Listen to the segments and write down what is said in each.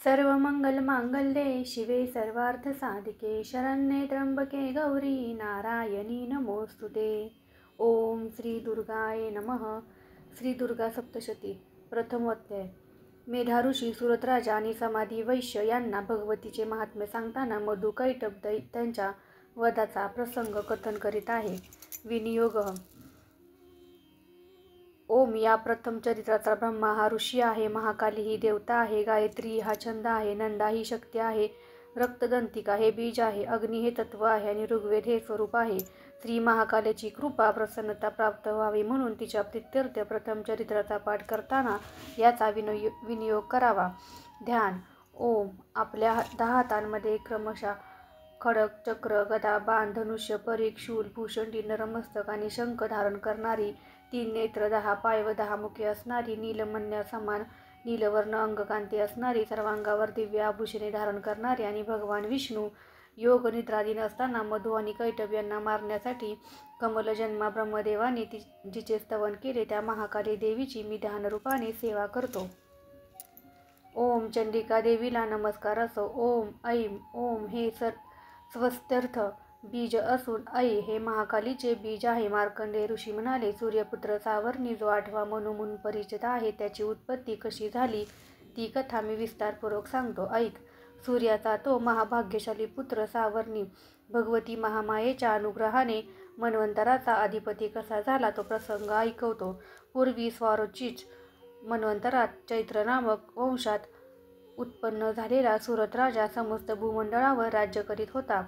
सर्वमंगलमांगल्ये शिवे सर्वार्थसाधिके शरण्ये त्र्यंबके गौरी नारायणी नमोस्तुते। ओम श्री दुर्गाय नमः। श्री दुर्गा सप्तशती प्रथम अध्याय। मेधा ऋषी सुरत राजा आणि समाधी वैश्य यांना भगवतीचे महात्म्य सांगताना मधु कैटभ त्यांच्या वधाचा प्रसंग कथन करीत आहे। विनियोग। ओम या प्रथम चरित्राचा ब्रह्मा हा ऋषी आहे, महाकाली ही देवता आहे, गायत्री हा छंद आहे, नंदा ही शक्ती आहे, रक्तदंतिका हे बीज आहे, अग्नी हे तत्व आहे आणि ऋग्वेद हे स्वरूप आहे। श्री महाकालीची कृपा प्रसन्नता प्राप्त व्हावी म्हणून तिच्या प्रित्यर्थ प्रथम चरित्राचा पाठ करताना याचा विनियोग करावा। ध्यान। ओम आपल्या 10 हातांमध्ये क्रमशः खडक, चक्र, गदा, बाण, धनुष्य, परीघ, शूल, भूषंडी, नरमस्तक आणि शंख धारण करणारी, 3 नेत्र, 10 पाय व 10 मुखे असणारी, नीलमण्या समान नीलवर्ण अंगकांती असणारी, सर्वांगावर दिव्य आभूषणे धारण करणारी आणि भगवान विष्णू योग निद्राधीन असताना मधु आणि कैटभ यांना मारण्यासाठी कमलजन्मा ब्रह्मदेवाने जिचे स्तवन केले त्या महाकाली देवीची मी ध्यानरूपाने सेवा करतो। ओम चंडिका देवीला नमस्कार असो। ओम ऐं ओम हे स्वस्त्यर्थ बीज असून ऐ हे महाकालीचे बीज आहे। मार्कंडेय ऋषी म्हणाले, सूर्यपुत्र सावर्णी जो 8वा मनू म्हणून परिचित आहे त्याची उत्पत्ती कशी झाली ती कथा मी विस्तारपूर्वक सांगतो, ऐक। सूर्याचा तो महाभाग्यशाली पुत्र सावर्णी भगवती महामायेच्या अनुग्रहाने मन्वंतराचा अधिपती कसा झाला तो प्रसंग ऐकवतो। पूर्वी स्वारोचिष मन्वंतरात चैत्र नामक वंशात उत्पन्न झालेला सुरत राजा समस्त भूमंडळावर राज्य करीत होता।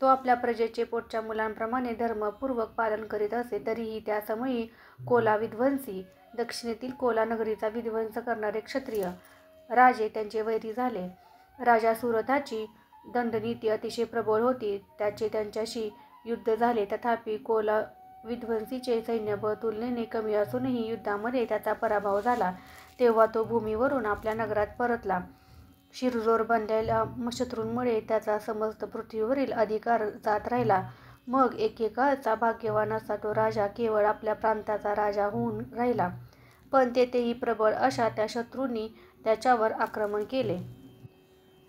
तो आपल्या प्रजेचे पोटच्या मुलांप्रमाणे धर्मपूर्वक पालन करीत असे, तरीही त्या समयी कोला विध्वंसी दक्षिणेतील कोला नगरीचा विध्वंस करणारे क्षत्रिय राजे त्यांचे वैरी झाले। राजा सुरथाची दंडनीती अतिशय प्रबळ होती, त्याचे त्यांच्याशी युद्ध झाले, तथापि कोला विध्वंसीचे सैन्यबळ तुलनेने कमी असूनही युद्धामध्ये त्याचा पराभव झाला। तेव्हा तो भूमीवरून आपल्या नगरात परतला। शिरजोर बनलेल्या शत्रूंमुळे त्याचा समस्त पृथ्वीवरील अधिकार जात राहिला। मग एकेकाळचा भाग्यवान असा तो राजा केवळ आपल्या प्रांताचा राजा होऊन राहिला, पण तेथेही प्रबळ अशा त्या शत्रूंनी त्याच्यावर आक्रमण केले।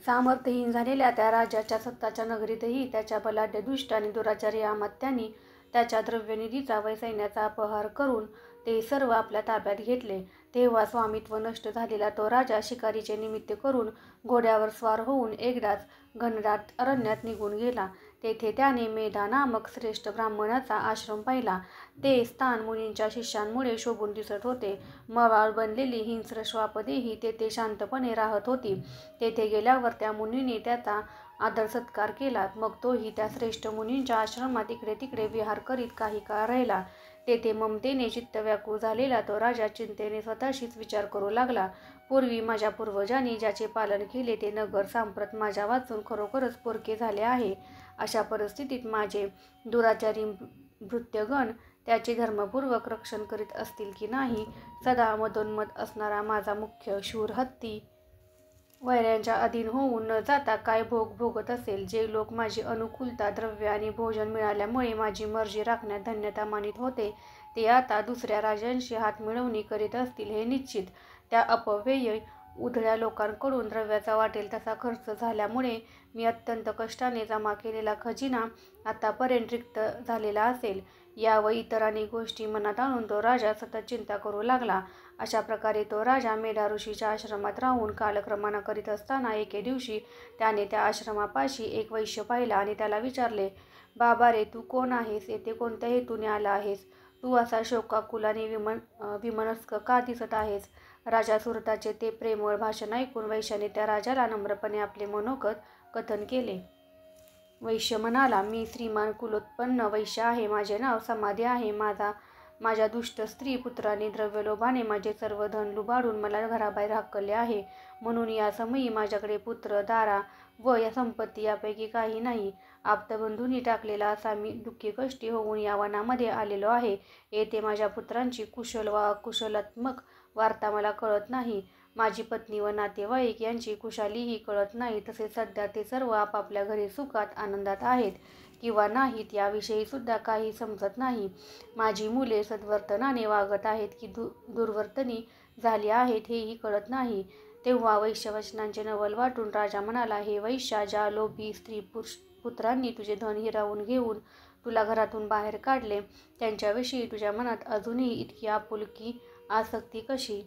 सामर्थ्यहीन झालेल्या त्या राजाच्या सत्ताच्या नगरीतही त्याच्या बलाढ्य दुष्ट आणि दुराचारी अमात्यांनी त्याच्या द्रव्यनिधीचा व सैन्याचा अपहार करून ते सर्व आपल्या ताब्यात घेतले। तेव्हा स्वामित्व नष्ट झालेला तो राजा शिकारीचे निमित्त करून घोड्यावर स्वार होऊन एकदाच घनदाट अरण्यात निघून गेला। तेथे त्याने मेधा नामक श्रेष्ठ ब्राह्मणाचा आश्रम पाहिला। ते स्थान मुनींच्या शिष्यांमुळे शोभून दिसत होते। मवाळ बनलेली हिंस्र श्वापदेही तेथे शांतपणे राहत होती। तेथे गेल्यावर त्या मुनीने त्याचा आदर सत्कार केला। मग तोही त्या श्रेष्ठ मुनींच्या आश्रमात इकडे तिकडे विहार करीत काही काळ राहिला। तेथे ममतेने चित्त व्याकुळ झालेला तो राजा चिंतेने स्वतःशीच विचार करू लागला, पूर्वी माझ्या पूर्वजांनी ज्याचे पालन केले ते नगर सांप्रत माझ्या वाचून खरोखरच पोरके झाले आहे। अशा परिस्थितीत माझे दुराचारी भृत्यगण त्याचे धर्मपूर्वक रक्षण करीत असतील की नाही। सदा मदोन्मत असणारा माझा मुख्य शूर हत्ती वैऱ्यांच्या अधीन होऊन न जाता काय भोग भोगत असेल। जे लोक माझी अनुकूलता, द्रव्य आणि भोजन मिळाल्यामुळे माझी मर्जी राखण्यात धन्यता मानित होते, ते आता दुसऱ्या राजांशी हातमिळवणी करीत असतील हे निश्चित। त्या अपव्ययी उधळ्या लोकांकडून द्रव्याचा वाटेल तसा खर्च झाल्यामुळे मी अत्यंत कष्टाने जमा केलेला खजिना आतापर्यंत रिक्त झालेला असेल। या व इतर अनेक गोष्टी मनात आणून तो राजा सतत चिंता करू लागला। अशा प्रकारे तो राजा मेधा ऋषीच्या आश्रमात राहून कालक्रमणा करीत असताना एके दिवशी त्याने त्या आश्रमापाशी एक वैश्य पाहिला आणि त्याला विचारले, बाबा रे, तू कोण आहेस? येथे कोणत्या हेतूने आला आहेस? तू असा शोकाकुल आणि विमनस्क का दिसत आहेस? राजा सुरथाचे ते प्रेमळ भाषण ऐकून वैश्याने त्या राजाला नम्रपणे आपले मनोगत कथन केले। वैश्य म्हणाला, मी श्रीमान कुलोत्पन्न वैश्य आहे। माझे नाव समाधी आहे। माझ्या दुष्ट स्त्री पुत्राने द्रव्यलोभाने माझे सर्व धन लुबाडून मला घराबाहेर हाकलले आहे, म्हणून या समयी माझ्याकडे पुत्र, दारा व या संपत्ती यापैकी काही नाही। आप्तबंधूंनी टाकलेला असा मी दुःखी कष्टी होऊन या वनामध्ये आलेलो आहे। येथे माझ्या पुत्रांची कुशल व अकुशलात्मक वार्ता मला कळत नाही। माझी पत्नी व नातेवाईक यांची कुशालीही कळत नाही। तसेच सध्या ते सर्व आपापल्या घरी सुखात आनंदात आहेत किंवा नाहीत याविषयी सुद्धा काही समजत नाही। माझी मुले सद्वर्तनाने वागत आहेत की दुर्वर्तनी झाली आहेत हेही कळत नाही। तेव्हा वैश्यवचनांचे नवल वाटून राजा म्हणाला, हे वैश्या, ज्या लोभी स्त्री पुत्रांनी तुझे धन हिरावून घेऊन तुला घरातून बाहेर काढले, त्यांच्याविषयी तुझ्या मनात अजूनही इतकी आपुलकी आसक्ती कशी?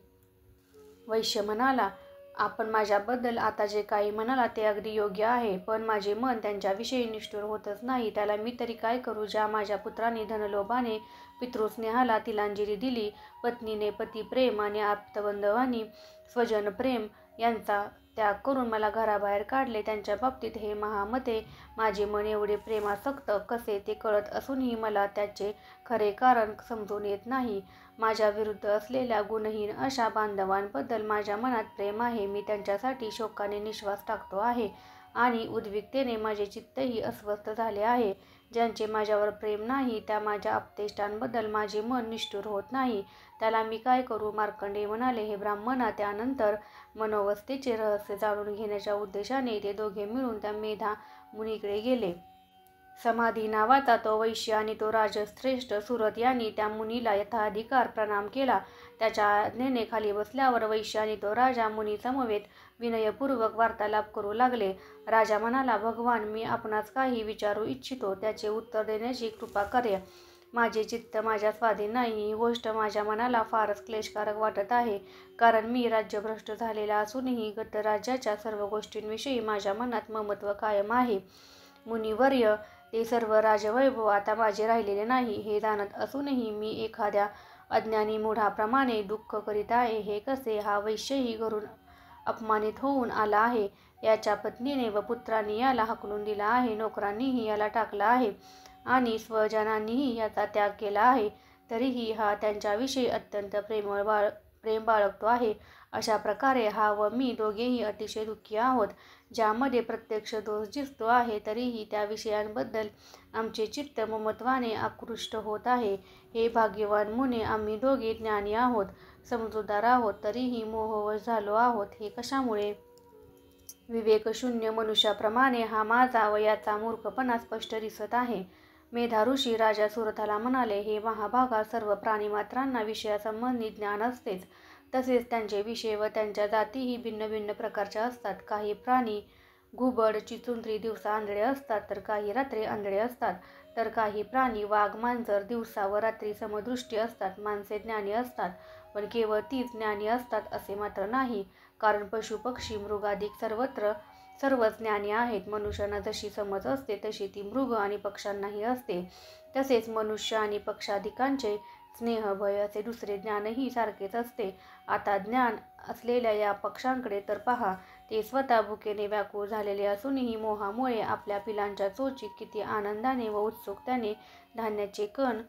वैश्य म्हणाला, आपण माझ्याबद्दल आता जे काही म्हणाला ते अगदी योग्य आहे, पण माझे मन त्यांच्याविषयी निष्ठुर होतच नाही. त्याला मी तरी काय करू? ज्या माझ्या पुत्रांनी धनलोभाने पितृस्नेहाला तिलांजली दिली, पत्नीने पतिप्रेम आणि आप्तबंधवांनी स्वजनप्रेम यांचा त्याग करून मला घराबाहेर काढले, त्यांच्या बाबतीत हे महामते माझे मन एवढे प्रेमासक्त कसे ते कळत असूनही मला त्याचे खरे कारण समजून येत नाही. माझ्या विरुद्ध असलेल्या गुणहीन अशा बांधवांबद्दल माझ्या मनात प्रेम आहे. मी त्यांच्यासाठी शोकाने निश्वास टाकतो आहे आणि उद्विग्नतेने माझे चित्तही अस्वस्थ झाले आहे. ज्यांचे माझ्यावर प्रेम नाही त्या माझ्या आप्तेष्टांबद्दल माझे मन निष्ठुर होत नाही. त्याला मी काय करू? मार्कंडेय म्हणाले, हे ब्राह्मणा, त्यानंतर मनोवस्थेचे रहस्य जाणून घेण्याच्या उद्देशाने ते दोघे मिळून त्या मेधा मुनीकडे गेले. समाधी नावाचा तो वैश्य आणि तो राजश्रेष्ठ सुरत यांनी त्या मुनीला यथाधिकार प्रणाम केला. त्याच्या आज्ञेने खाली बसल्यावर वैश्य आणि तो राजा मुनी समवेत विनयपूर्वक वार्तालाप करू लागले. राजा म्हणाला, भगवान, मी आपणास काही विचारू इच्छितो, त्याचे उत्तर देण्याची कृपा कार्य. माझे चित्त माझ्या स्वाधीन नाही. ही गोष्ट माझ्या मनाला फारच क्लेशकारक वाटत आहे, कारण मी राज्यभ्रष्ट झालेला असूनही गतराज्याच्या सर्व गोष्टींविषयी माझ्या मनात ममत्व कायम आहे. मुनिवर्य, ते सर्व राजवैभव आता माझे राहिलेले नाही हे जाणत असूनही मी एखाद्या अज्ञानी मूढाप्रमाणे दुःख करीत आहे. हे कसे? हा वैश्यही घरून अपमानित होऊन आला आहे. याच्या पत्नीने व पुत्रांनी याला हाकलून दिला आहे, नोकरांनीही याला टाकला आहे आणि स्वजनांनीही याचा त्याग केला आहे. तरीही हा त्यांच्याविषयी अत्यंत प्रेम बाळगतो आहे. अशा प्रकारे हा व मी दोघेही अतिशय दुःखी आहोत. ज्यामध्ये प्रत्यक्ष दोष दिसतो आहे, तरीही त्या विषयांबद्दल आमचे चित्त ममत्वाने आकृष्ट होत आहे. हे भाग्यवान मुने, आम्ही दोघे ज्ञानी आहोत, समजूतदार आहोत, तरीही मोहवश झालो आहोत. हे कशामुळे? विवेकशून्य मनुष्याप्रमाणे हा माझा व याचा मूर्खपणा स्पष्ट दिसत आहे. मेधा ऋषी राजा सुरथाला म्हणाले, हे महाभागा, सर्व प्राणीमात्रांना विषयासंबंधी ज्ञान असतेच. तसेच त्यांचे विषय व त्यांच्या जातीही भिन्न भिन्न प्रकारच्या असतात. काही प्राणी घुबड चिचुंद्री दिवसा आंधळे असतात, तर काही रात्री आंधळे असतात. तर काही प्राणी वाघ मांजर दिवसा व रात्री समदृष्टी असतात. माणसे ज्ञानी असतात, पण केवळ तीच ज्ञानी असतात असे मात्र नाही, कारण पशु पक्षी मृगादिक सर्वच ज्ञानी आहेत. मनुष्यांना जशी समज असते तशी ती मृग आणि पक्ष्यांनाही असते. तसेच मनुष्य आणि पक्षादिकांचे स्नेह भय असे दुसरे ज्ञानही सारखेच असते. आता ज्ञान असलेल्या या पक्ष्यांकडे तर पहा, ते स्वतः भुकेने व्याकुळ झालेले असूनही मोहामुळे आपल्या पिलांच्या चोचीत किती आनंदाने व उत्सुकतेने धान्याचे कण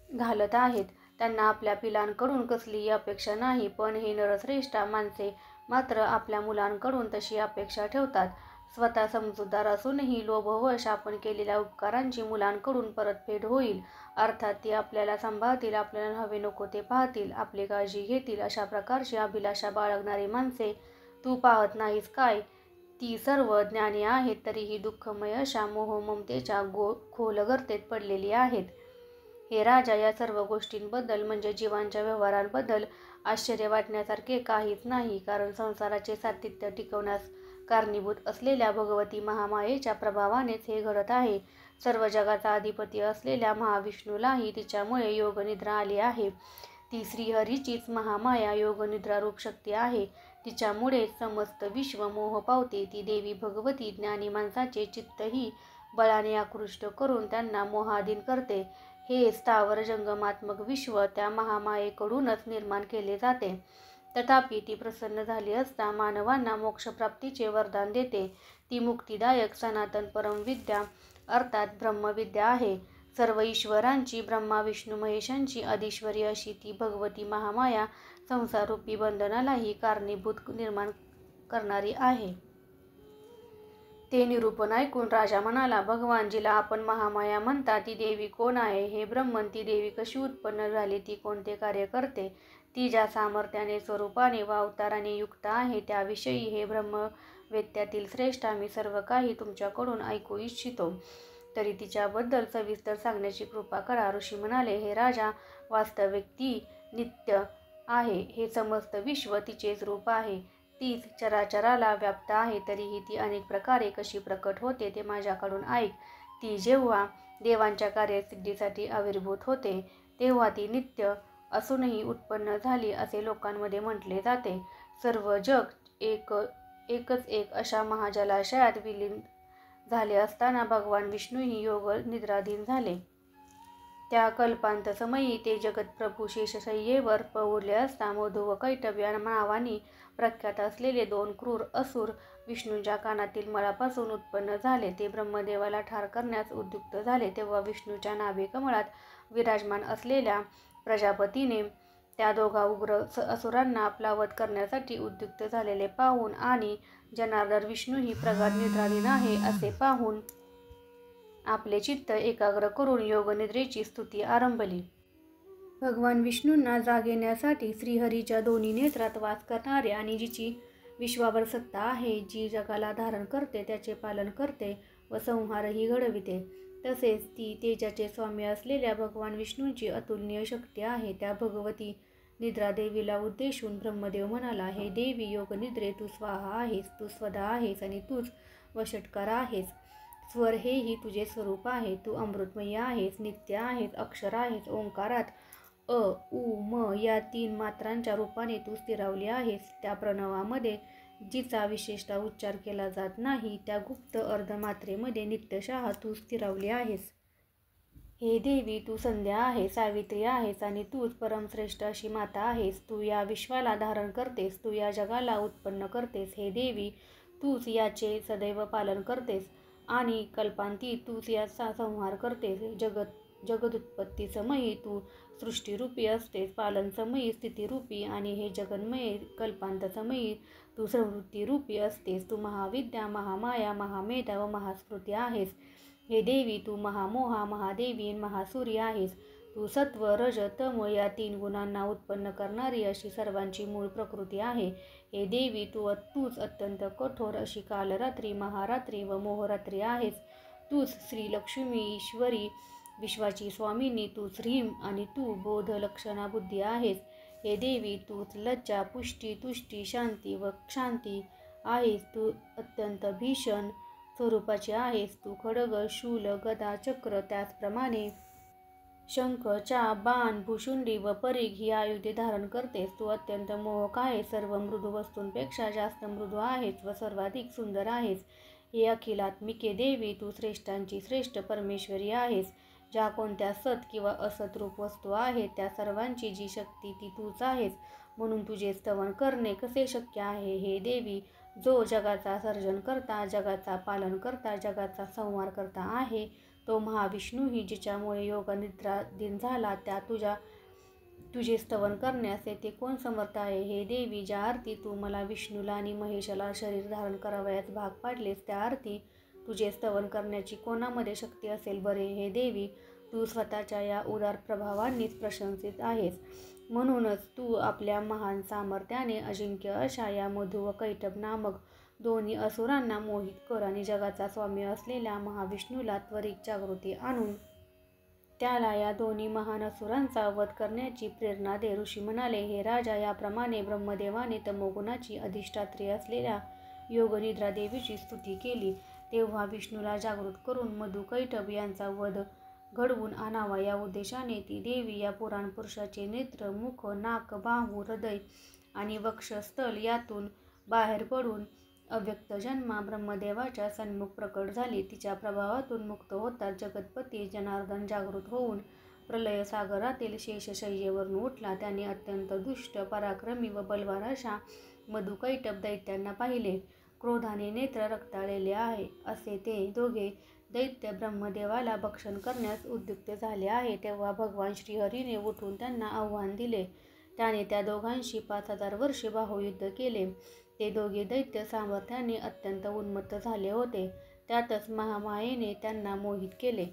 घालत आहेत. त्यांना आपल्या पिलांकडून कसलीही अपेक्षा नाही, पण हे नरश्रेष्ठा, माणसे मात्र आपल्या मुलांकडून तशी अपेक्षा ठेवतात. स्वतः समजूतदार असूनही लोभवश आपण केलेल्या उपकारांची मुलांकडून परतफेड होईल. अर्थात ती आपल्याला सांभाळतील, आपल्याला हवे नको ते पाहतील, आपली काळजी घेतील, अशा प्रकारची अभिलाषा बाळगणारी माणसे तू पाहत नाहीस काय? ती सर्व ज्ञानी आहेत, तरीही दुःखमय अशा मोहममतेच्या खोल गर्तेत पडलेली आहेत. हे राजा, या सर्व गोष्टींबद्दल म्हणजे जीवांच्या व्यवहारांबद्दल आश्चर्य वाटण्यासारखे काहीच नाही, कारण संसाराचे सातत्य टिकवण्यास कारणीभूत असलेल्या भगवती महामायेच्या प्रभावानेच हे घडत आहे. सर्व जगाचा अधिपती असलेल्या महाविष्णूलाही तिच्यामुळे योगनिद्रा आली आहे. ती श्रीहरीचीच महामाया योगनिद्रा रूप शक्ती आहे. तिच्यामुळे समस्त विश्व मोह पावते. ती देवी भगवती ज्ञानी माणसाचे चित्तही बळाने आकृष्ट करून त्यांना मोहाधीन करते. हे स्थावर जंगमात्मक विश्व त्या महामायेकडूनच निर्माण केले जाते. तथापि ती प्रसन्न झाली असता मानवांना मोक्षप्राप्तीचे वरदान देते. ती मुक्तिदायक सनातन परमविद्या अर्थात ब्रह्मविद्या आहे. सर्व ईश्वरांची, ब्रह्मा विष्णू महेशांची अधीश्वरी अशी ती भगवती महामाया संसाररूपी बंधनालाही कारणीभूत निर्माण करणारी आहे. ते निरूपण ऐकून राजा म्हणाला, भगवान, जिला आपण महामाया म्हणता ती देवी कोण आहे? हे ब्रह्मन, ती देवी कशी उत्पन्न झाली? ती कोणते कार्य करते? ती ज्या सामर्थ्याने, स्वरूपाने व अवताराने युक्त आहे, त्याविषयी हे ब्रह्मवेत्त्यातील श्रेष्ठ मी सर्व काही तुमच्याकडून ऐकू इच्छितो, तरी तिच्याबद्दल सविस्तर सांगण्याची कृपा करा. ऋषी म्हणाले, हे राजा, वास्तविक ती नित्य आहे. हे समस्त विश्व तिचेच रूप आहे. तीच चराचराला व्याप्त आहे, तरीही ती अनेक प्रकारे कशी प्रकट होते ते माझ्याकडून ऐक. ती जेव्हा देवांच्या कार्यसिद्धीसाठी आविर्भूत होते तेव्हा ती नित्य असूनही उत्पन्न झाली असे लोकांमध्ये म्हटले जाते. सर्व जग एकच एक अशा महाजलाशयात विलीन झाले असताना भगवान विष्णूही योग निद्राधीन झाले. त्या कल्पांतसमयी ते जगतप्रभू शेषशय्येवर पहुडले असता मधु व कैटभ या नावानी प्रख्यात असलेले 2 क्रूर असुर विष्णूंच्या कानातील मळापासून उत्पन्न झाले. ते ब्रह्मदेवाला ठार करण्यास उद्युक्त झाले. तेव्हा विष्णूच्या नाभी कमळात विराजमान असलेल्या प्रजापतीने त्या दोघा उग्र असुरांना आपला वध करण्यासाठी उद्युक्त झालेले पाहून आणि जनार्दन विष्णूही प्रगाढ निद्राधीन आहे असे पाहून आपले चित्त एकाग्र करून योगनिद्रेची स्तुती आरंभली. भगवान विष्णूंना जाग येण्यासाठी श्रीहरीच्या दोन्ही नेत्रात वास करणारे आणि जिची विश्वावर सत्ता आहे, जी जगाला धारण करते, त्याचे पालन करते व संहारही घडविते, तसेच ती तेजाचे स्वामी असलेल्या भगवान विष्णूंची अतुलनीय शक्ती आहे, त्या भगवती निद्रादेवीला उद्देशून ब्रह्मदेव म्हणाला, हे देवी योगनिद्रे, तू स्वाहा आहेस, तू स्वदा आहेस आणि तूच वषटकार आहेस. स्वर हेही तुझे स्वरूप आहे. तू अमृतमयी आहेस, नित्य आहेस, अक्षर आहेस. ओंकारात अ, उ, म या 3 मात्रांच्या रूपाने तू स्थिरावली आहेस. त्या प्रणवामध्ये जिचा विशेषतः उच्चार केला जात नाही, त्या गुप्त अर्धमात्रेमध्ये नित्यशः तू स्थिरावली आहेस. हे देवी, तू संध्या आहेस, सावित्री आहेस आणि तूच परमश्रेष्ठ अशी माता आहेस. तू या विश्वाला धारण करतेस, तू या जगाला उत्पन्न करतेस. हे देवी, तूच याचे सदैव पालन करतेस आणि कल्पांती तूच याचा संहार करतेस. जगदुत्पत्तीसमयी तू सृष्टीरूपी असतेस, पालनसमयी स्थितिरूपी आणि हे जगन्मये कल्पांतसमयी तू संवृत्तीरूपी असतेस. तू महाविद्या, महामाया, महामेधा व महास्मृती आहेस. हे देवी, तू महामोहा, महादेवी, महासूरी आहेस. तू सत्व, रज, तम या 3 गुणांना उत्पन्न करणारी अशी सर्वांची मूळ प्रकृती आहे. हे देवी, तूच अत्यंत कठोर अशी कालरात्री, महारात्री व मोहरात्री आहेस. तूच श्रीलक्ष्मी, ईश्वरी, विश्वाची स्वामिनी, तूच ह्रीं आणि तू बोध, लक्षणा, बुद्धी आहेस. हे देवी, तूच लज्जा, पुष्टी, तुष्टी, शांती व क्षांती आहेस. तू अत्यंत भीषण स्वरूपाची आहेस. तू खड्ग, शूल, गदा, चक्र, त्याचप्रमाणे शंख, चाप, बाण, भुशुंडी व परीघ ही आयुधे धारण करतेस. तू अत्यंत मोहक आहेस, सर्व मृदू वस्तूंपेक्षा जास्त मृदू आहेस व सर्वाधिक सुंदर आहेस. हे अखिलात्मिके देवी, तू श्रेष्ठांची श्रेष्ठ परमेश्वरी आहेस. ज्या कोणत्या सत किंवा असत रूप वस्तू आहेत त्या सर्वांची जी शक्ती ती तूच आहेस. म्हणून तुझे स्तवन करणे कसे शक्य आहे. हे देवी, जो जगाचा सर्जन करता, जगाचा पालन करता, जगाचा संहार करता आहे, तो महाविष्णूही जिच्यामुळे योग निद्राधीन झाला, त्या तुझे स्तवन करण्यास येथे कोण समर्थ आहे. हे देवी, ज्या अर्थी तू मला, विष्णूला आणि महेशाला शरीर धारण करावयास भाग पाडलेस, त्या अर्थी तुझे स्तवन करण्याची कोणामध्ये शक्ती असेल बरे. हे देवी, तू स्वतःच्या या उदार प्रभावांनीच प्रशंसित आहेस. म्हणूनच तू आपल्या महान सामर्थ्याने अजिंक्य अशा या मधु व कैटभ नामक 2 असुरांना मोहित कर आणि जगाचा स्वामी असलेल्या महाविष्णूला त्वरित जागृती आणून त्याला या 2 महान असुरांचा वध करण्याची प्रेरणा दे. ऋषी म्हणाले, हे राजा, याप्रमाणे ब्रह्मदेवाने तमोगुणाची अधिष्ठात्री असलेल्या योगनिद्रादेवीची स्तुती केली. तेव्हा विष्णूला जागृत करून मधु, कैटभ यांचा वध घडवून आणावा या उद्देशाने ती देवी या पुराण पुरुषाचे नेत्र, मुख, नाक, बाहू, हृदय आणि वक्षस्थल यातून बाहेर पडून अव्यक्त जन्मा ब्रह्मदेवाच्या सन्मुख प्रकट झाली. तिच्या प्रभावातून मुक्त होताच जगतपती जनार्दन जागृत होऊन प्रलय सागरातील शेषशय्येवरून उठला. त्याने अत्यंत दुष्ट, पराक्रमी व बलवान अशा मधु, कैटभ दैत्यांना पाहिले. क्रोधाने नेत्र रक्ताळलेले आहे असे ते दोघे दैत्य ब्रह्मदेवाला भक्षण करण्यास उद्युक्त झाले आहे. तेव्हा भगवान श्रीहरीने उठून त्यांना आव्हान दिले. त्याने त्या दोघांशी 5000 वर्षे बाहुयुद्ध केले. ते दोघे दैत्य सामर्थ्याने अत्यंत उन्मत्त झाले होते. त्यातच महामायेने त्यांना मोहित केले.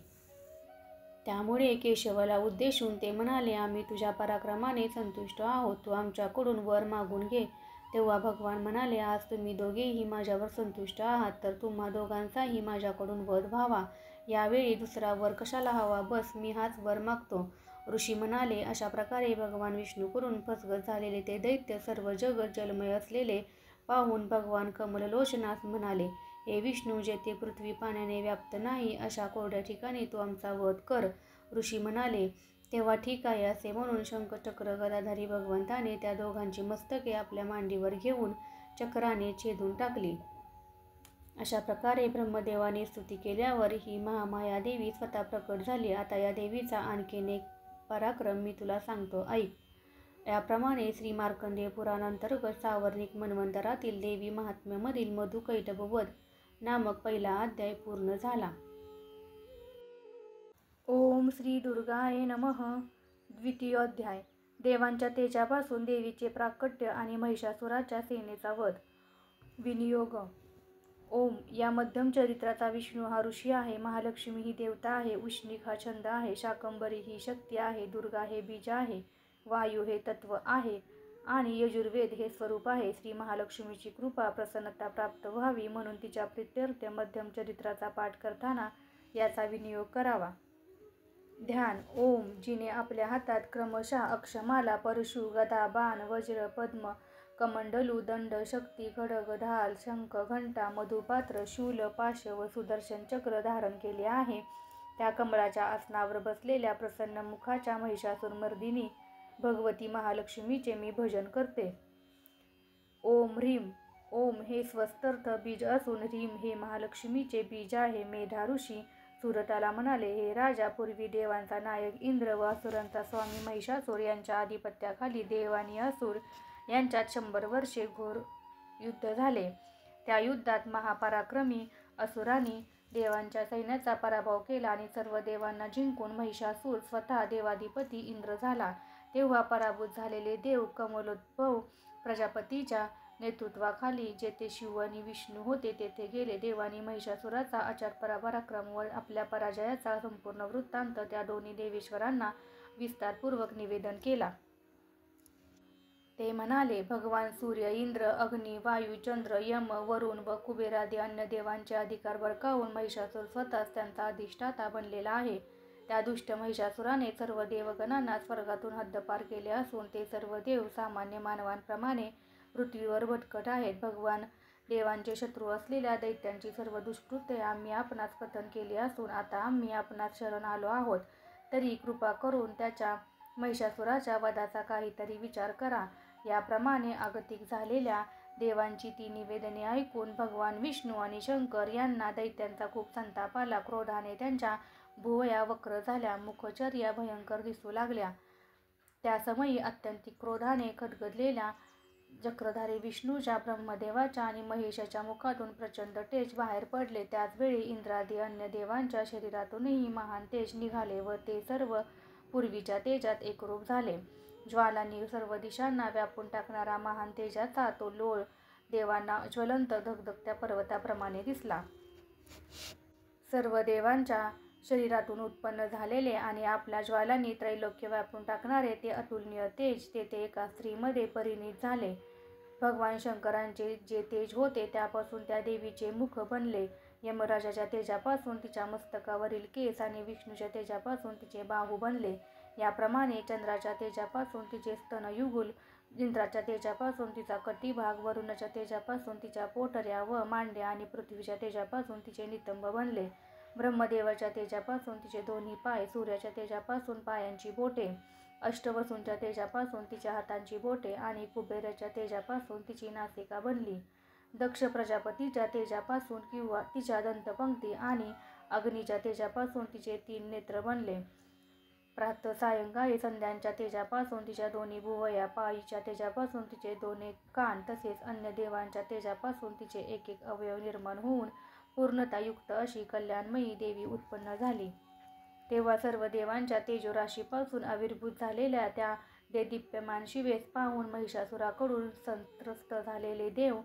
त्यामुळे केशवाला उद्देशून ते म्हणाले, आम्ही तुझ्या पराक्रमाने संतुष्ट आहोत, तू आमच्याकडून वर मागून घे. तेव्हा भगवान म्हणाले, आज तुम्ही दोघेही माझ्यावर संतुष्ट आहात, तर तुम्हा दोघांचाही माझ्याकडून वध व्हावा. यावेळी दुसरा वर कशाला हवा. बस, मी हाच वर मागतो. ऋषी म्हणाले, अशा प्रकारे भगवान विष्णूकडून फसगत झालेले ते दैत्य सर्व जग जलमय असलेले पाहून भगवान कमललोचनास म्हणाले, हे विष्णू, जेथे पृथ्वी पाण्याने व्याप्त नाही अशा कोरड्या ठिकाणी तू आमचा वध कर. ऋषी म्हणाले, तेव्हा ठीक आहे. असे म्हणून शंखचक्र गदाधारी भगवंताने त्या दोघांची मस्तके आपल्या मांडीवर घेऊन चक्राने छेदून टाकली. अशा प्रकारे ब्रह्मदेवाने स्तुती केल्यावर ही महामाया देवी स्वतः प्रकट झाली. आता या देवीचा आणखीन एक पराक्रम मी तुला सांगतो, ऐक. याप्रमाणे श्री मार्कंडेय पुराणांतर्गत सावर्णिक मन्वंतरातील देवी महात्म्यामधील मधुकैटभ वध नामक पहिला अध्याय पूर्ण झाला. ओम श्री दुर्गाय नमः. द्वितीय अध्याय. देवांच्या तेजापासून देवीचे प्राकट्य आणि महिषासुराच्या सेनेचा वध. विनियोग. ओम या मध्यम चरित्राचा विष्णू हा ऋषी आहे, महालक्ष्मी ही देवता आहे, उष्णिक हा छंद आहे, शाकंभरी ही शक्ती आहे, दुर्गा हे बीज आहे, वायू हे तत्व आहे आणि यजुर्वेद हे स्वरूप आहे. श्री महालक्ष्मीची कृपा प्रसन्नता प्राप्त व्हावी म्हणून तिच्या प्रीत्यर्थ मध्यम चरित्राचा पाठ करताना याचा विनियोग करावा. ध्यान. ओम जिने आपल्या हातात क्रमशः अक्षमाला, परशु, गदा, बाण, वज्र, पद्म, कमंडलू, दंड, शक्ती, खड्ग, ढाल, शंख, घंटा, मधुपात्र, शूल, पाश व सुदर्शन चक्र धारण केले आहे, त्या कमळाच्या आसनावर बसलेल्या प्रसन्न मुखाच्या महिषासुरमर्दिनी भगवती महालक्ष्मीचे मी भजन करते. ओम ह्रीम. ओम हे स्वस्तर्थ बीज असून ह्रीम हे महालक्ष्मीचे बीज आहे. मेधा ऋषी सुरताला म्हणाले, हे राजा, पूर्वी देवांचा नायक इंद्र व असुरांचा स्वामी महिषासूर यांच्या आधिपत्याखाली देव आणि असुर यांच्यात 100 वर्षे घोर युद्ध झाले. त्या युद्धात महापराक्रमी असुरांनी देवांच्या सैन्याचा पराभव केला आणि सर्व देवांना जिंकून महिषासूर स्वतः देवाधिपती इंद्र झाला. तेव्हा पराभूत झालेले देव कमलोद्भव प्रजापतीच्या नेतृत्वाखाली जेथे शिव आणि विष्णू होते तेथे गेले. देवांनी महिषासुराचा अचाट पराक्रम व आपल्या पराजयाचा संपूर्ण वृत्तांत त्या दोन्ही देवेश्वरांना विस्तारपूर्वक निवेदन केला. ते म्हणाले, भगवान सूर्य, इंद्र, अग्नी, वायू, चंद्र, यम, वरुण व कुबेरादी अन्य देवांचे अधिकार बळकावून महिषासूर स्वतःच त्यांचा अधिष्ठाता बनलेला आहे. त्या दुष्ट महिषासुराने सर्व देवगणांना स्वर्गातून हद्दपार केले असून ते सर्व देव सामान्य मानवांप्रमाणे पृथ्वीवर भटकत आहेत. भगवान देवांचे शत्रू असलेल्या दैत्यांची सर्व दुष्कृत्ये आम्ही आपणास कथन केली असून आता आम्ही आपणास शरण आलो आहोत. तरी कृपा करून त्याच्या महिषासुराच्या वधाचा काहीतरी विचार करा. याप्रमाणे आगतिक झालेल्या देवांची ती निवेदने ऐकून भगवान विष्णू आणि शंकर यांना दैत्यांचा खूप संताप आला. क्रोधाने त्यांच्या भुवया वक्र झाल्या, मुखचर्या भयंकर दिसू लागल्या. त्या समयी अत्यंतिक क्रोधाने खदगदलेल्या चक्रधारी विष्णूच्या, ब्रह्मदेवाच्या आणि महेशाच्या मुखातून प्रचंड तेज बाहेर पडले. त्याच वेळी इंद्रादी अन्य देवांच्या शरीरातूनही महान तेज निघाले व ते सर्व पूर्वीच्या तेजात एकरूप झाले. ज्वालांनी सर्व दिशांना व्यापून टाकणारा महान तेजाचा तो लोळ देवांना ज्वलंत धगधगत्या पर्वताप्रमाणे दिसला. सर्व देवांच्या शरीरातून उत्पन्न झालेले आणि आपल्या ज्वालांनी त्रैलोक्य व्यापून टाकणारे ते अतुलनीय तेज तेथे एका स्त्रीमध्ये परिणित झाले. भगवान शंकरांचे जे तेज होते त्यापासून त्या देवीचे मुख बनले, यमराजाच्या तेजापासून तिच्या मस्तकावरील केस आणि विष्णूच्या तेजापासून तिचे बाहू बनले. याप्रमाणे चंद्राच्या तेजापासून तिचे स्तनयुगुल, इंद्राच्या तेजापासून तिचा कटिभाग, वरुणाच्या तेजापासून तिच्या पोटऱ्या व मांड्या आणि पृथ्वीच्या तेजापासून तिचे नितंब बनले. ब्रह्मदेवाच्या तेजापासून तिचे दोन्ही पाय, सूर्याच्या तेजापासून पायांची बोटे, अष्टवसूंच्या तेजापासून तिच्या हातांची बोटे आणि कुबेराच्या तेजापासून तिची नासिका बनली. दक्ष प्रजापतीच्या तेजापासून किंवा तिच्या दंतपंक्ती आणि अग्नीच्या तेजापासून तिचे 3 नेत्र बनले. प्रातः सायंकाळी संध्यांच्या तेजापासून तिच्या दोन्ही भुवया, पायीच्या तेजापासून तिचे 2 कान तसेच अन्य देवांच्या तेजापासून तिचे 1 अवयव निर्माण होऊन पूर्णतायुक्त अशी कल्याणमयी देवी उत्पन्न झाली. तेव्हा सर्व देवांच्या तेजोराशीपासून आविर्भूत झालेल्या त्या देदीप्यमान शिवेस पाहून महिषासुराकडून संत्रस्त झालेले देव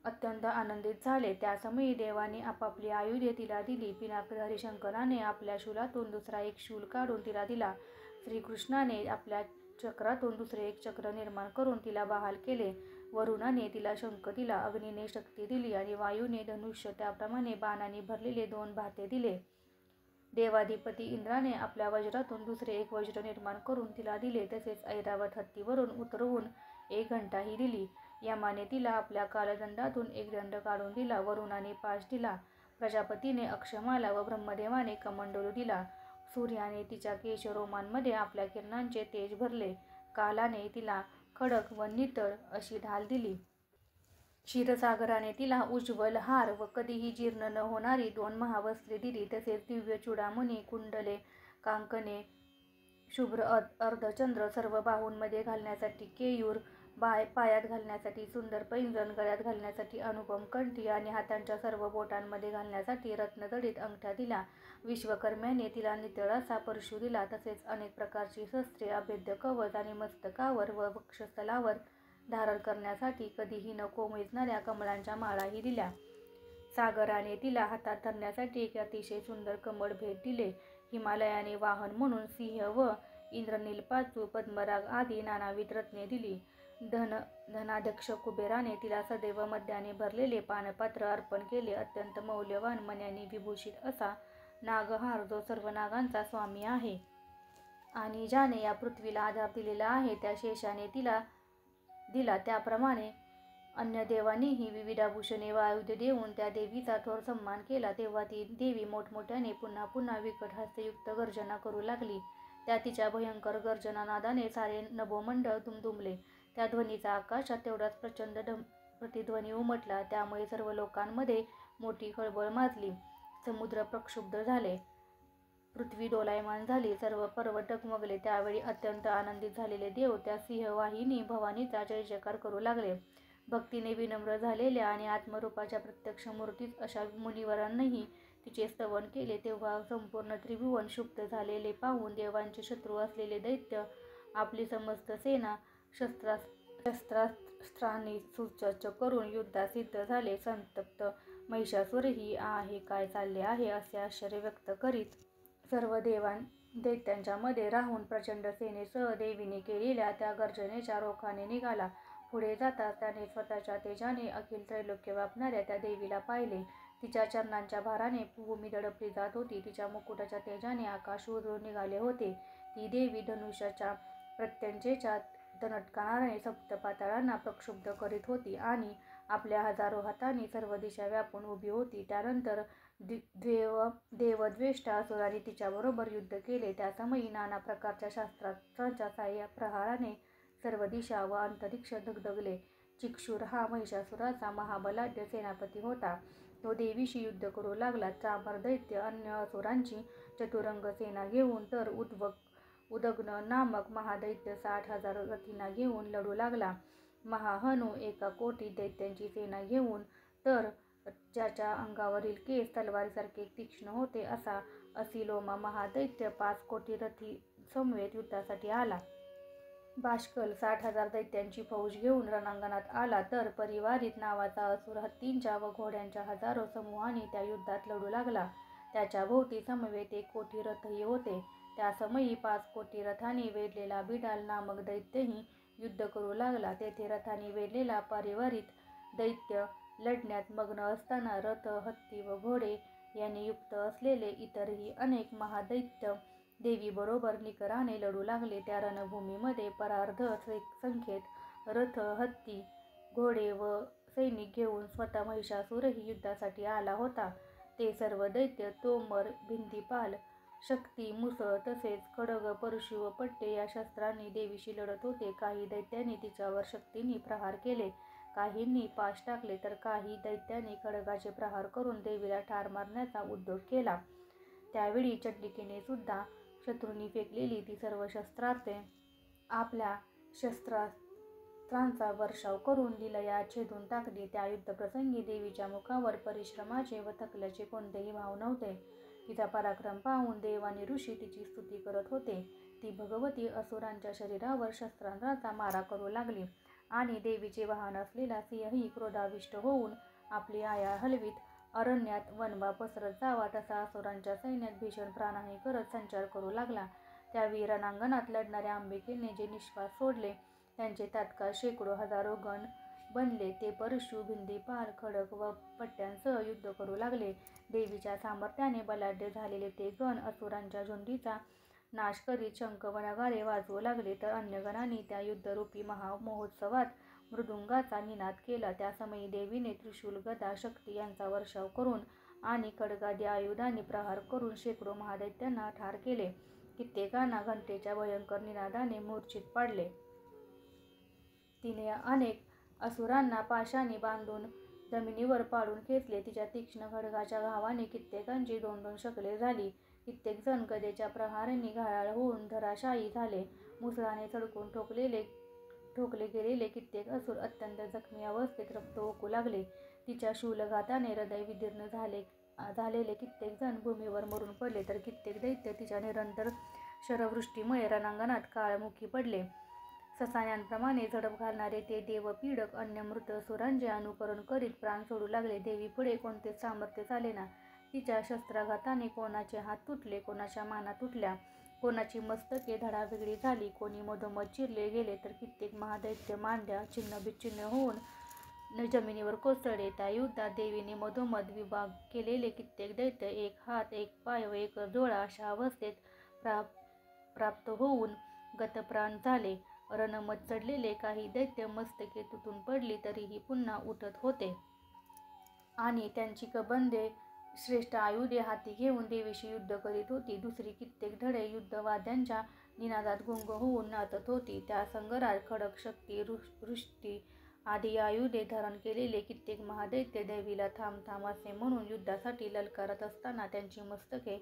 अत्यंत आनंदित झाले. त्या समयी देवांनी आपापली आयुधे तिला दिली. पिनाकधारी शंकराने आपल्या शूलातून दुसरा एक शूल काढून तिला दिला. श्रीकृष्णाने आपल्या चक्रातून दुसरे एक चक्र निर्माण करून तिला बहाल केले. वरुणाने तिला शंख दिला, अग्नीने शक्ती दिली आणि वायूने धनुष्य, त्याप्रमाणे बाणांनी भरलेले 2 भाते दिले. देवाधिपती इंद्राने आपल्या वज्रातून दुसरे एक वज्र निर्माण करून तिला दिले. तसेच ऐरावत हत्तीवरून उतरवून एक घंटाही दिली. यमाने तिला आपल्या कालदंडातून एक दंड काढून दिला. वरुणाने पाश दिला, प्रजापतीने अक्षमाला व ब्रह्मदेवाने कमंडलू दिला. सूर्याने तिच्या केशरोमांमध्ये आपल्या किरणांचे तेज भरले. कालाने तिला खडक व नितळ अशी ढाल दिली. क्षीरसागराने तिला उज्ज्वल हार व कधीही जीर्ण न होणारी 2 महावस्त्रे दिली. तसेच दिव्य चूडामणी, कुंडले, कांकणे, शुभ्र अर्धचंद्र, सर्व बाहूंमध्ये घालण्यासाठी केयूर, पायात घालण्यासाठी सुंदर पैंजण, गळ्यात घालण्यासाठी अनुपम कंठी आणि हातांच्या सर्व बोटांमध्ये घालण्यासाठी रत्नजडित अंगठ्या दिल्या. विश्वकर्म्याने तिला नितळ असा परशू दिला. तसेच अनेक प्रकारची शस्त्रे, अभेद्य कवच आणि मस्तकावर व वक्षस्थलावर धारण करण्यासाठी कधीही न कोमेजणाऱ्या कमळांच्या माळाही दिल्या. सागराने तिला हातात धरण्यासाठी एक अतिशय सुंदर कमळ भेट दिले. हिमालयाने वाहन म्हणून सिंह व इंद्रनीलपाचू, पद्मराग आदी नानाविध रत्ने दिली. धनाध्यक्ष कुबेराने तिला सदैव मद्याने भरलेले पानपात्र अर्पण केले. अत्यंत मौल्यवान मण्यांनी विभूषित असा नागहार, जो सर्व नागांचा स्वामी आहे आणि ज्याने या पृथ्वीला आधार दिलेला आहे, त्या शेषाने तिला दिला. त्याप्रमाणे अन्य देवांनीही विविध आभूषणे व आयुधे देऊन त्या देवीचा थोर सन्मान केला. तेव्हा ती देवी मोठमोठ्याने पुन्हा पुन्हा विकट हास्ययुक्त गर्जना करू लागली. त्या तिच्या भयंकर गर्जनानादाने सारे नभोमंडळ दुमदुमले. त्या ध्वनीचा आकाशात तेवढाच प्रचंड प्रतिध्वनी उमटला. त्यामुळे सर्व लोकांमध्ये मोठी खळबळ माजली. समुद्र प्रक्षुब्ध झाले, पृथ्वी डोलायमान झाली, सर्व पर्वत डगमगले. त्यावेळी अत्यंत आनंदित झालेले देव त्या सिंहवाहिनी भवानीचा जय जयकार करू लागले. भक्तीने विनम्र झालेल्या आणि आत्मरूपाच्या प्रत्यक्ष मूर्तीच अशा मुनिवरांनीही तिचे स्तवन केले. तेव्हा संपूर्ण त्रिभुवन क्षुब्ध झालेले पाहून देवांचे शत्रू असलेले दैत्य आपली समस्त सेना शस्त्रास्त्रांनी सुसज्ज करून युद्धास सिद्ध झाले. संतप्त महिषासुरही हे काय चालले आहे असे आश्चर्य व्यक्त करीत सर्व दैत्यांच्या मध्ये राहून प्रचंड सेनेसह देवीने केलेल्या त्या गर्जनेच्या रोखाने निघाला. पुढे जाताच त्याने स्वतःच्या तेजाने अखिल त्रैलोक्य व्यापणाऱ्या त्या देवीला पाहिले. तिच्या चरणांच्या भाराने भूमी दडपली जात होती. तिच्या मुकुटाच्या तेजाने आकाश उजळून निघाले होते. ती देवी धनुष्याच्या प्रत्यंचेच्या दणटणाने सप्तपाताळांना प्रक्षुब्ध करीत होती आणि आपल्या हजारो हातांनी सर्व दिशा व्यापून उभी होती. त्यानंतर देवद्वेष्टा असुरांनी तिच्याबरोबर युद्ध केले. त्या समयी नाना प्रकारच्या शस्त्रास्त्रांच्या साह्य प्रहाराने सर्व दिशा व अंतरिक्ष धगधगले. चिक्षुर हा महिषासुराचा महाबलाढ्य सेनापती होता. तो देवीशी युद्ध करू लागला. चांबर दैत्य अन्य असुरांची चतुरंग सेना घेऊन, तर उदग्न नामक महादैत्य 60,000 रथींना घेऊन लढू लागला. महाहनू 1 कोटी दैत्यांची सेना घेऊन, तर ज्याच्या अंगावरील केस तलवारीसारखे तीक्ष्ण होते असा असिलोमा महादैत्य 5 कोटी रथी समवेत युद्धासाठी आला. बाष्कल 60,000 दैत्यांची फौज घेऊन रणांगणात आला. तर परिवारित नावाचा असुर हत्तींच्या व घोड्यांच्या हजारो समूहांनी त्या युद्धात लढू लागला. त्याच्या भोवती समवेत 1 कोटी रथही होते. त्या समयी 5 कोटी रथांनी वेढलेला बिडाल नामक दैत्यही युद्ध करू लागला. तेथे रथांनी वेढलेला परिवारित दैत्य लढण्यात मग्न असताना रथ, हत्ती व घोडे यांनी युक्त असलेले इतरही अनेक महादैत्य देवीबरोबर निकराने लढू लागले. त्या रणभूमीमध्ये परार्ध संख्येत रथ, हत्ती, घोडे व सैनिक घेऊन स्वतः महिषासुरही युद्धासाठी आला होता. ते सर्व दैत्य तोमर, भिंतीपाल, शक्ती, मुसळ तसेच खड्ग, परशु व पट्टे या शस्त्रांनी देवीशी लढत होते. काही दैत्यांनी तिच्यावर शक्तीने प्रहार केले, काहींनी पाश टाकले, तर काही दैत्यांनी खड्गाचे प्रहार करून देवीला ठार मारण्याचा उद्योग केला. त्यावेळी चंडिकेने सुद्धा शत्रूंनी फेकलेली ती सर्व शस्त्रास्त्रे आपल्या शस्त्रास्त्रांचा वर्षाव करून लीलया छेदून टाकली. त्या युद्धप्रसंगी देवीच्या मुखावर परिश्रमाचे व थकल्याचे कोणतेही भाव नव्हते. तिचा पराक्रम पाहून देव आणि ऋषी तिची स्तुती करत होते. ती भगवती असुरांच्या शरीरावर शस्त्रांचा मारा करू लागली आणि देवीचे वाहन असलेला सिंहही क्रोधाविष्ट होऊन आपली आया हलवीत अरण्यात वणवा पसरत जावा तसा असुरांच्या सैन्यात भीषण प्राणहानी करत संचार करू लागला. त्यावेळी रणांगणात लढणाऱ्या अंबिकेने जे निश्वास सोडले त्यांचे तात्काळ शेकडो हजारो गण बनले. ते परशु, भिंतीपाल, खडक व पट्ट्यांसह युद्ध करू लागले. देवीच्या सामर्थ्याने बलाढ्य झालेले ते गण असुरांच्या झुंडीचा नाश करीत शंख व नगारे वाजवू लागले. तर अन्य गणांनी त्या युद्धरूपी महामहोत्सवात मृदुंगाचा निनाद केला. त्यासमयी देवीने त्रिशूल, गदा, शक्ती यांचा वर्षाव करून आणि खड्गादी आयुधांनी प्रहार करून शेकडो महादैत्यांना ठार केले. कित्येकांना घंटेच्या भयंकर निनादाने मूर्छित पाडले. तिने अनेक असुरांना पाशाने बांधून जमिनीवर पाडून खेचले. तिच्या तीक्ष्ण खड्गाच्या घावाने कित्येकांची 2-2 शकले झाली. कित्येक जण गदेच्या प्रहारांनी घायाळ होऊन धराशायी झाले. मुसळाने सडकून ठोकले गेलेले कित्येक असुर अत्यंत जखमी अवस्थेत रक्त ओकू लागले. तिच्या शूलघाताने हृदय विदीर्ण झालेले कित्येक जण भूमीवर मरून पडले, तर कित्येक दैत्य तिच्या निरंतर शरवृष्टीमुळे रणांगणात काळमुखी पडले. ससाण्यांप्रमाणे झडप घालणारे ते देवपीडक अन्य मृत असुरांचे अनुकरण करीत प्राण सोडू लागले. देवीपुढे कोणतेच सामर्थ्य चालेना. तिच्या शस्त्राघाताने कोणाचे हात तुटले, कोणाच्या माना तुटल्या, कोणाची मस्तके धडावेगळी झाली, कोणी मधोमध चिरले गेले, तर कित्येक महादैत्य मांड्या छिन्नभिच्छिन्न होऊन जमिनीवर कोसळले. त्या युद्धात देवीने मधोमध विभाग केलेले कित्येक दैत्य एक हात, एक पाय व एक डोळा अशा अवस्थेत प्राप्त होऊन गतप्राण झाले. रणमत चढलेले काही दैत्य मस्तके तुटून पडली तरीही पुन्हा उठत होते आणि त्यांची कबंदे श्रेष्ठ आयुधे हाती घेऊन देवीशी युद्ध करीत होती. दुसरी कित्येक धडे युद्धवाद्यांच्या निनादात गुंग होऊन नाचत होती. त्या संग्रात खड्ग, शक्ती, वृष्टी आदी आयुधे धारण केलेले कित्येक महादैत्य देवीला थांब थांब असे म्हणून युद्धासाठी ललकारत असताना त्यांची मस्तके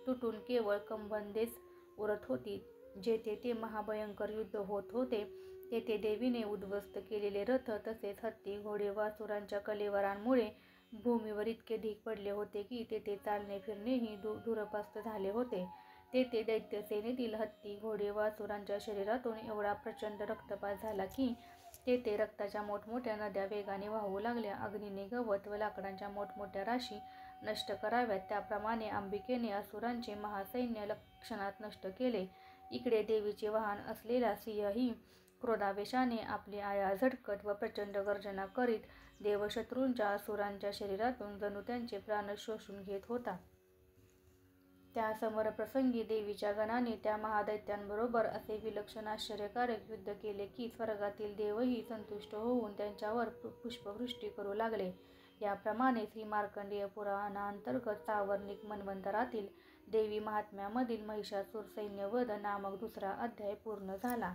तुटून केवळ कबंदेच उरत होती. जेथे ते महाभयंकर युद्ध होत होते तेथे देवीने उद्ध्वस्त केलेले रथ, तसेच हत्ती, घोडे व असुरांच्या कलेवरांमुळे भूमीवर इतके ढीग पडले होते की तेथे चालणे फिरणेही दुरपास्त झाले होते. तेथे दैत्यसेनेतील हत्ती, घोडे व असुरांच्या शरीरातून एवढा प्रचंड रक्तपात झाला की तेथे रक्ताच्या मोठमोठ्या नद्या वेगाने वाहू लागल्या. अग्नीने गवत व लाकडांच्या मोठमोठ्या राशी नष्ट कराव्यात त्याप्रमाणे अंबिकेने असुरांचे महासैन्य क्षणात नष्ट केले. इकडे देवीचे वाहन असलेला सिंहही क्रोधावेशाने आपली आया झटकत व प्रचंड गर्जना करीत देवशत्रूंच्या असुरांच्या शरीरातून जणू त्यांचे प्राण शोषून घेत होता. त्या समरप्रसंगी देवीच्या गणाने त्या महादैत्यांबरोबर असे विलक्षण आश्चर्यकारक युद्ध केले की स्वर्गातील देवही संतुष्ट होऊन त्यांच्यावर पुष्पवृष्टी करू लागले. याप्रमाणे श्री मार्कंडेय पुराणांतर्गत सावर्णिक मन्वंतरातील देवी महात्म्यामधील महिषासुर सैन्यवध नामक 2रा अध्याय पूर्ण झाला.